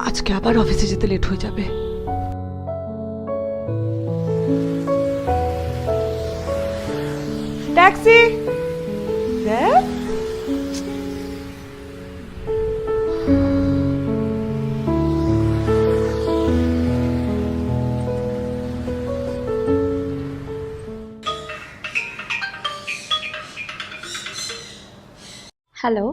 আজকে আবার অফিসে যেতে লেট হয়ে যাবে। ট্যাক্সি দেখ। হ্যালো।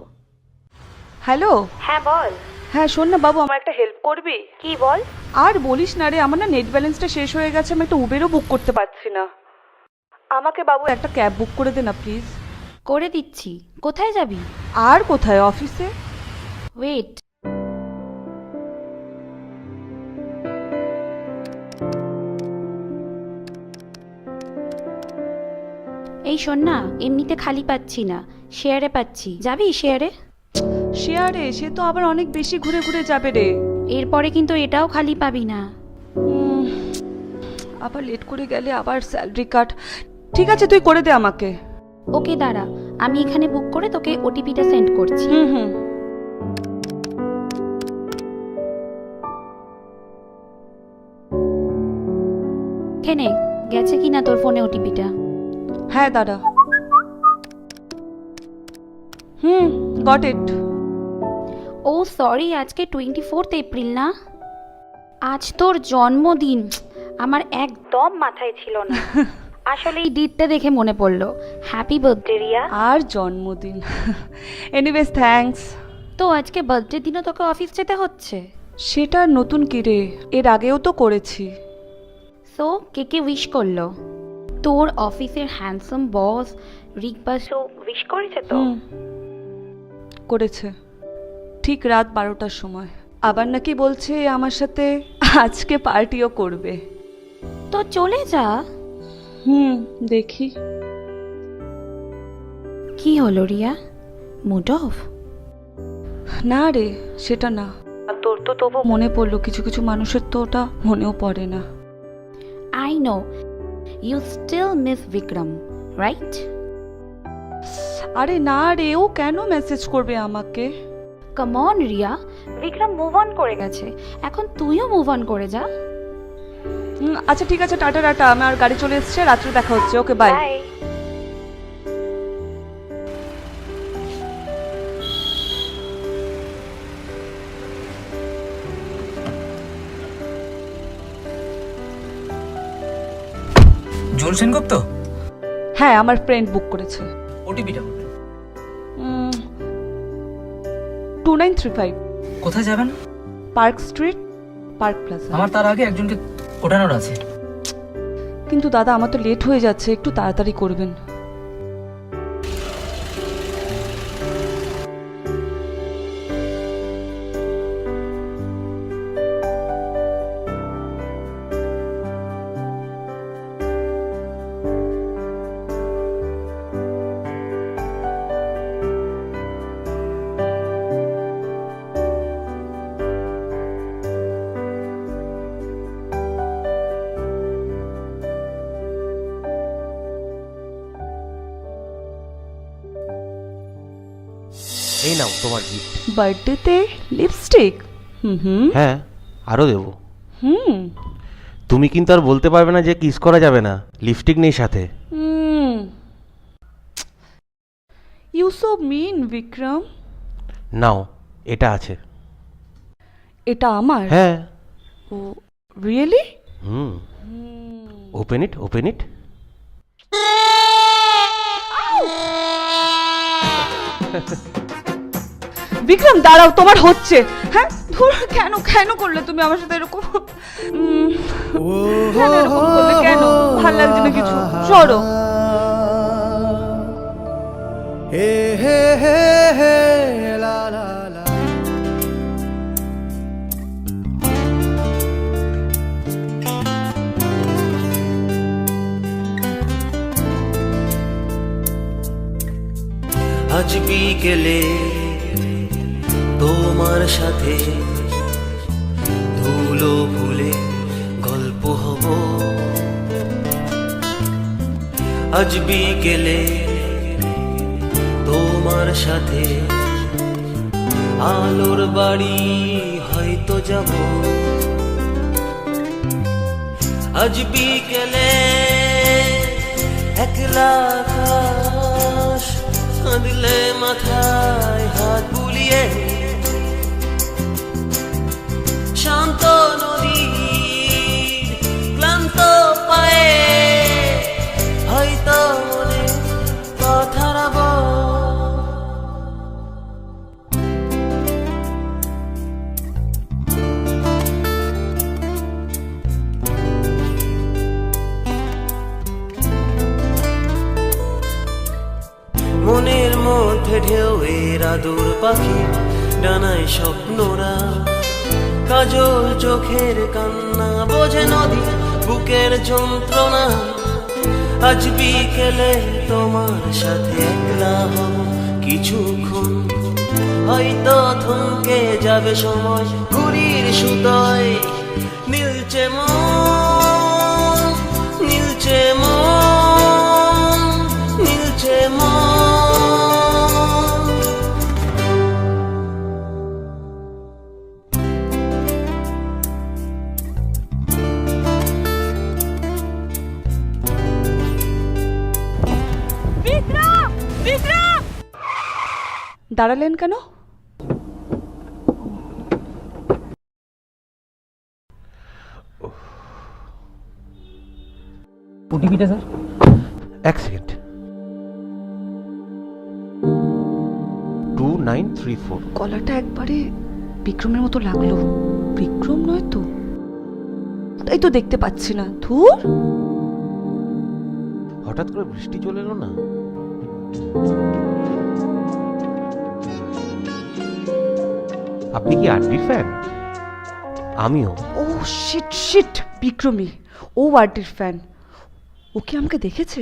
হ্যালো। হ্যাঁ বল। হ্যাঁ শোন না বাবু, আমার একটা হেল্প করবি? কি বল? আর বলিস না রে, আমার না নেট ব্যালেন্সটা শেষ হয়ে গেছে, আমি একটা উবেরও বুক করতে পারছি না। আমাকে বাবু একটা ক্যাব বুক করে দে না প্লিজ। করে দিচ্ছি। কোথায় যাবি? আর কোথায়, অফিসে। ওয়েট। এই শোন না, এমনিতে খালি পাচ্ছি না, শেয়ারে পাচ্ছি। যাবি শেয়ারে? শেয়ারে? সে তো আবার অনেক বেশি ঘুরে ঘুরে যাবে রে। এরপরে কিন্তু এটাও খালি পাবি না। আবার লেট করে গেলে আবার স্যালারি কাট। ঠিক আছে তুই করে দে আমাকে। ওকে দাঁড়া, আমি এখানে বুক করে তোকে ওটিপিটা সেন্ড করছি। হুম। এখানে গেছে কিনা তোর ফোনে ওটিপিটা? হ্যাঁ দাঁড়া। Got it. ও সরি, আজকে 24 এপ্রিল না? আজ তোর জন্মদিন। আমার একদম মাথায় ছিল না। আসলে এই ডেটটা দেখে মনে পড়লো। Happy birthday Riya. আর জন্মদিন। Anyways thanks. তো আজকে বার্থডে দিনও তোকে অফিস যেতে হচ্ছে? সেটা নতুন কি রে, এর আগেও তো করেছি। সো কে কে উইশ করলো? তোর অফিসের হ্যান্ডসাম বস রিক বাসু উইশ করেছে তো? করেছে, ঠিক রাত 12টার সময়। আবার নাকি বলছে আমার সাথে আজকে পার্টিও করবে। তো চলে যা। দেখি। কি হলো রিয়া, মুড অফ? না রে, সেটা না। তোর তো তবু মনে পড়লো, কিছু কিছু মানুষের তো ওটা মনেও পড়ে না। I know you still miss Vikram, right? আরে না রে, ও কেন মেসেজ করবে আমাকে? Come on Riya, Vikram move on করে গেছে, এখন তুইও মুভ অন করে যা। আচ্ছা ঠিক আছে, টাটা টাটা, আমার গাড়ি চলে এসছে, রাত্রে দেখা হচ্ছে। Okay bye. জুন সেনগুপ্ত? হ্যাঁ, আমার ফ্রেন্ড বুক করেছে। ওটিপিটা বলুন। 2935। কোথায় যাবেন? Park street, park plaza. আমার তার আগে একজনকে ওঠানোর আছে। কিন্তু দাদা আমার তো লেট হয়ে যাচ্ছে, একটু তাড়াতাড়ি করবেন। এই নাও তোমার গিফট। বার্থডেতে লিপস্টিক? হ্যাঁ, আরও দেবো। হুম তুমি কিন্তু আর বলতে পারবে না যে কিস করা যাবে না, লিপস্টিক নেই সাথে। You so mean Vikram. নাও, এটা আছে। এটা আমার? হ্যাঁ। Oh really? Open it, open it. Vikram দাঁড়াও, তোমার হচ্ছে। হ্যাঁ ধুর, কেন কেন করলে তুমি আমার সাথে এরকম? কেন এরকম করলে, কেন? ভাল লাগছে না কিছু, সরো। লা লা লা। আজ বিকেলে তোমার সাথে ধুলো ভুলে গল্প হব। আজ বিকেলে তোমার সাথে আলোর বাড়ি হয়তো যাব। আজ বিকেলে একলা আকাশ কাঁদলে মাথায় হাত বুলিয়ে শান্ত নদী ক্লান্ত পায়ে হয়তো মনে কথা রাব। মনের মধ্যে ঢেউয়ের আদর পাখি ডানায় স্বপ্নরা কাজল চোখের কান্না বোঝে নদী বুকের যন্ত্রণা। আজ বিকেলে তোমার সাথে একলা হব কিছুক্ষণ হয়তো থমকে যাবে সময় ঘুড়ির সুতোয় নীলচে মন নীলচে মন নীলচে মন। দাঁড়ালেন কেন? ওটিপিটা স্যার। এক সেকেন্ড। 2934। গলাটা একবারে বিক্রমের মতো লাগলো। বিক্রম নয় তো? তাই তো দেখতে পাচ্ছি না। ধুর, হঠাৎ করে বৃষ্টি চলে এলো না? আপনি কি আরডির ফ্যান? আমিও। ও শিট শিট, বিক্রমী। ও ওয়ার্ডির ফ্যান। ও কি আমাকে দেখেছে?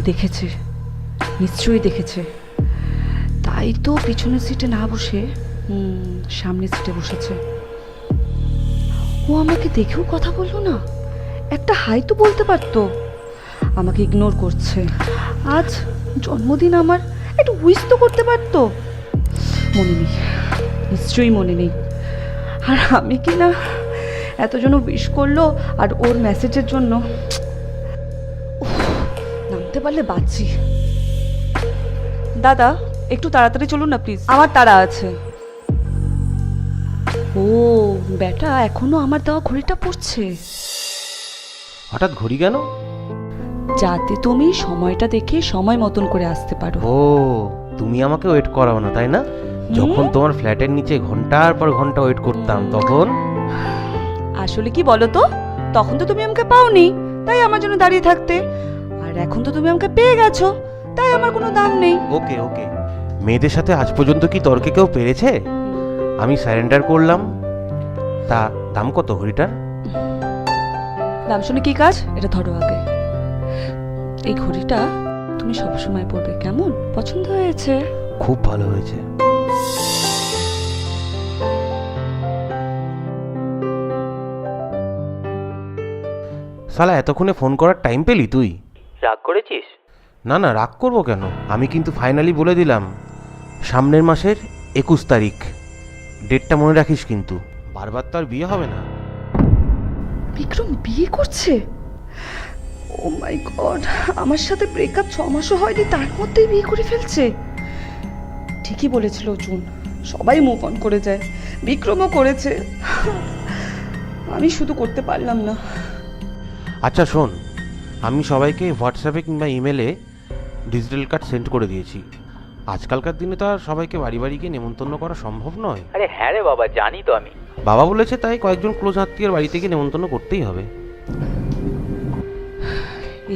দেখেছে, নিশ্চয়ই দেখেছে। তাই তো পিছনের সিটে না বসে সামনের সিটে বসেছে। ও আমাকে দেখেও কথা বললো না। একটা হাই তো বলতে পারতো। আমাকে ইগনোর করছে। আজ জন্মদিন আমার, একটু উইশ তো করতে পারতো। মনে নেই, নিশ্চয়ই মনে নেই। আর আমি কি না এতজন উইশ করলো আর ওর মেসেজের জন্য উফ, নামতে পারলে বাঁচি। দাদা একটু তাড়াতাড়ি চলুন না প্লিজ, আমার তাড়া আছে। ও বেটা, এখনো আমার দেওয়া ঘড়িটা পড়ছে। হঠাৎ ঘড়ি কেন? যাতে তুমি সময়টা দেখে সময় মতন করে আসতে পারো। ও, তুমি আমাকে ওয়েট করাও না তাই না? যখন তোমার ফ্ল্যাটের নিচে ঘন্টার পর ঘন্টা ওয়েট করতাম তখন। আসলে কি বলো তো, তখন তো তুমি আমাকে পাওনি, তাই আমার জন্য দাঁড়িয়ে থাকতে। আর এখন তো তুমি আমাকে পেয়ে গেছো, তাই আমার কোনো দাম নেই। ওকে ওকে, মেয়েদের সাথে আজ পর্যন্ত কি তর্কে কেউ পেরেছে? আমি সারেন্ডার করলাম। তা দাম কত ঘড়িটার? দাম শুনে কি কাজ, এটা ধরো আগে। এই ঘড়িটা তুমি সবসময় পরবে, কেমন? পছন্দ হয়েছে? খুব ভালো হয়েছে। শালা এতক্ষণে ফোন করার টাইম পেলি তুই? রাগ করেছিস? না না, রাগ করবো কেন? আমি কিন্তু ফাইনালি বলে দিলাম সামনের মাসের 21 তারিখ। ডেটটা মনে রাখিস কিন্তু, বারবার তো আর বিয়ে হবে না। বিক্রম বিয়ে করছে? ও মাই গড, আমার সাথে ব্রেকআপ 6 মাসও হয়নি, তার মধ্যেই বিয়ে করে ফেলছে। ঠিকই বলেছিল জুন, সবাই মুভ অন করে যায়। বিক্রমও করেছে, আমি শুধু করতে পারলাম না। আচ্ছা শোন, আমি সবাইকে হোয়াটসঅ্যাপে কিংবা ইমেলে ডিজিটাল কার্ড সেন্ড করে দিয়েছি। আজকালকার দিনে তো আর সবাইকে বাড়ি বাড়ি গিয়ে নেমন্তন্ন করা সম্ভব নয়। আরে হ্যাঁ রে বাবা, জানি তো আমি। বাবা বলেছে, তাই কয়েকজন ক্লোজ আত্মীয়ের বাড়ি থেকে নেমন্তন্ন করতেই হবে।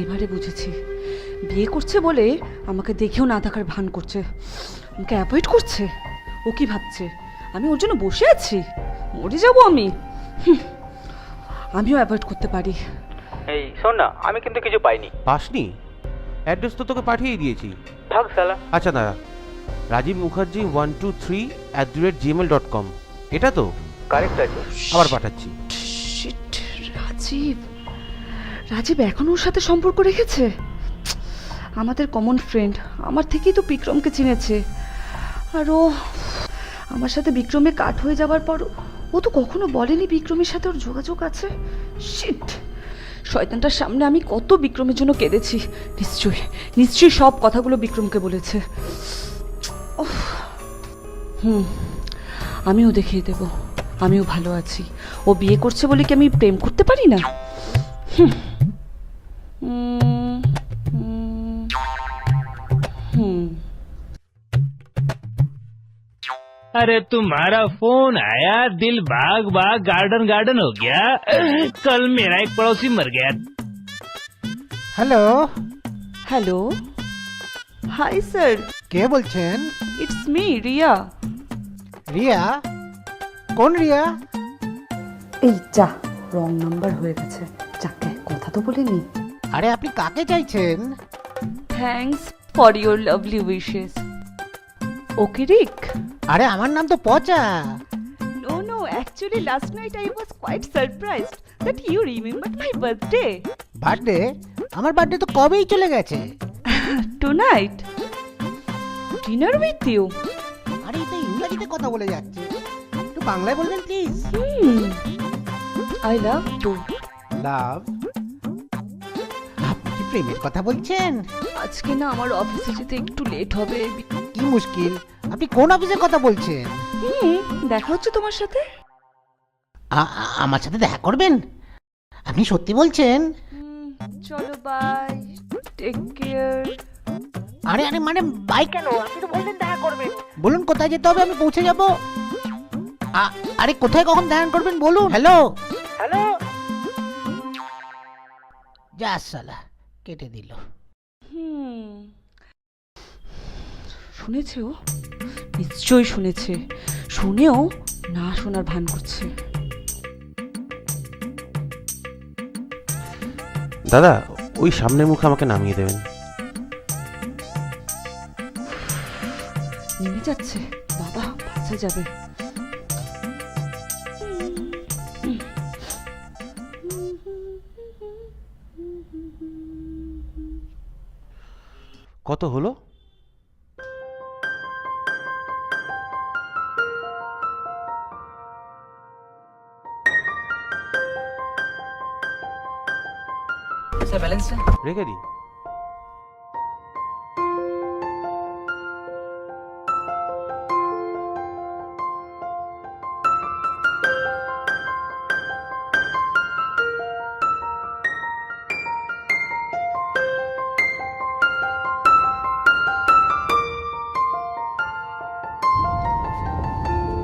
এবারে বুঝেছি বিয়ে করছে বলে আমাকে দেখেও না থাকার ভান করছে, আমাকে অ্যাভয়েড করছে। ও কি ভাবছে আমি ওর জন্য বসে আছি? মরে যাবো আমি। আমিও অ্যাভয়েড করতে পারি। এই শোন না, আমি কিন্তু কিছু পাইনি। পাসনি? অ্যাড্রেস তো তোকে পাঠিয়ে দিয়েছি। থাক শালা। আচ্ছা দাদা, রাজীব মুখার্জি 123@gmail.com, এটা তো? কারেক্ট আছে। আবার পাঠাচ্ছি। Shit, রাজীব রাজীব এখনো ওর সাথে সম্পর্ক রেখেছে। আমাদের কমন ফ্রেন্ড, আমার থেকেই তো বিক্রমকে চিনেছে। আর ও আমার সাথে বিক্রমে কাট হয়ে যাবার পর ও তো কখনো বলেনি বিক্রমের সাথে ওর যোগাযোগ আছে। শিট, শয়তানটার সামনে আমি কত বিক্রমের জন্য কেঁদেছি। নিশ্চয়ই নিশ্চয়ই সব কথাগুলো বিক্রমকে বলেছে। উফ, আমিও দেখিয়ে দেব আমিও ভালো আছি। ও বিয়ে করছে বলে কি আমি প্রেম করতে পারি না? হুম হুম হুম अरे तुम्हारा फोन आया, दिल बाग बाग गार्डन गार्डन हो गया। कल मेरा एक पड़ोसी मर गया। হ্যালো, হ্যালো, হাই স্যার, কে বলছেন? It's me Riya. রিয়া? কোন রিয়া? এই যা, রং নাম্বার হয়ে গেছে। যাকে কথা তো বলিনি। আরে আপনি কাকে চাইছেন? Thanks for your lovely wishes. Okay Rick. আরে আমার নাম তো পচা। No, no, actually last night I was quite surprised that you remembered my birthday. Birthday? আমার বার্থডে তো কবেই চলে গেছে। Tonight, dinner with you. আরে এটা ইংরেজিতে কথা বলে যাচ্ছে, একটু বাংলায় বলবেন প্লিজ। I love you. লাভ? আপনি কি প্রেমের কথা বলছেন? আজকে না আমার অফিসে যেতে একটু লেট হবে। কি মুশকিল, আপনি কোন অফিসের কথা বলছেন? দেখা হচ্ছে তোমার সাথে। আমার সাথে দেখা করবেন? আপনি সত্যি বলছেন? চলো বাই, টেক কেয়ার। আরে আরে মানে বাই কেন? আপনি তো বললেন দেখা করবেন। বলুন কোথায় যেতে হবে, আমি পৌঁছে যাব। আরে কোথায় কখন দেখা করবেন বলুন। হ্যালো হ্যালো, যা সালা কেটে দিল। শুনেছে ও, নিশ্চয়ই শুনেছে। শুনেও না শোনার ভান করছে। দাদা, ওই সামনের মুখে আমাকে নামিয়ে দেবেন। নেমে যাচ্ছে, বাবা বাঁচা যাবে। কত হলো? স্যার ব্যালেন্সটা রেখে দিন।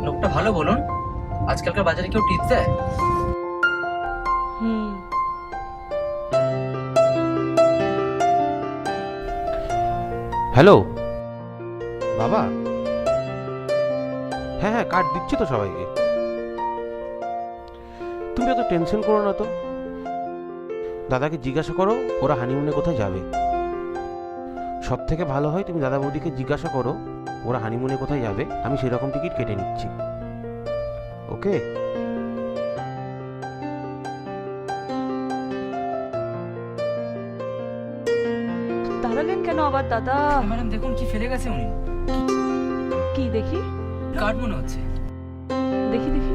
লোকটা ভালো বলুন, আজকালকার বাজারে কেউ টিপস দেয়? হ্যালো বাবা, হ্যাঁ হ্যাঁ কার্ড দিচ্ছি তো সবাইকে। তুমি এত টেনশন করো না তো। দাদাকে জিজ্ঞাসা করো ওরা হানিমুনে কোথায় যাবে। সব থেকে ভালো হয় তুমি দাদা বৌদিকে জিজ্ঞাসা করো ওরা হানিমুনে কোথায় যাবে, আমি সেরকম টিকিট কেটে নিচ্ছি। ওকে? দাঁড়ালেন কেন আবার দাদা? ম্যাডাম দেখুন কি ফেলে গেছে উনি। কি দেখি? কার্ড মনে হচ্ছে। দেখি দেখি।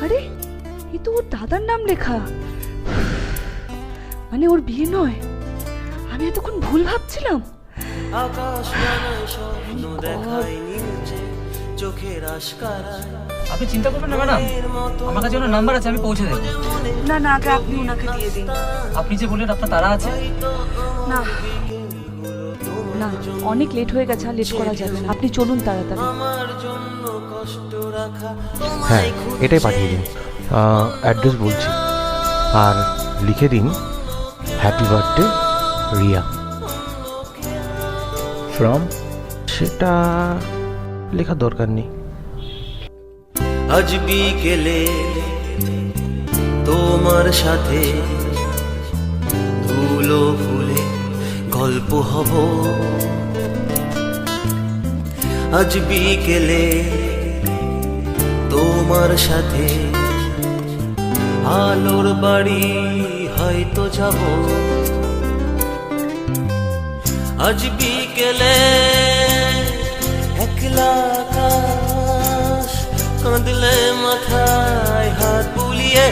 আরে, এ তো ওর দাদার নাম লেখা। মানে ওর বিয়ে নয়, আমি এতক্ষণ ভুল ভাবছিলাম। আকাশ ডানায় স্বপ্ন দেখায় নিচে চোখের আশকারায় আপনি চিন্তা করবেন না ম্যাডাম, আমার কাছে ওনার নাম্বার আছে, আমি পৌঁছে দেবো। না না, আগে আপনি ওনাকে দিয়ে দিন। আপনি যে বললেন আপনার তারা আছে। না না, অনেক লেট হয়ে গেছে, আর লেট করা যাবে না। আপনি চলুন তাড়াতাড়ি। আমার জন্য কষ্ট রাখা হ্যাঁ, এটাই পাঠিয়ে দিন। অ্যাড্রেস বলছি, আর লিখে দিন হ্যাপি বার্থডে রিয়া। फ्रॉम সেটা লেখার দরকার নেই। আজ বিকেলে তোমার সাথে ধুলো ফুলে গল্প হব। আজ বিকেলে তোমার সাথে আলোর বাড়ি হয়তো যাব। আজ বিকেলে একলা আকাশ কাঁদলে মাথায় হাত বুলিয়ে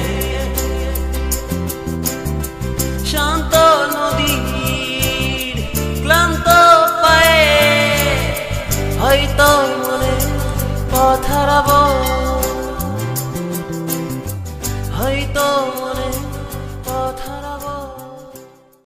শান্ত নদীর ক্লান্ত পায়ে হয়তো মনে পথ হারাবো।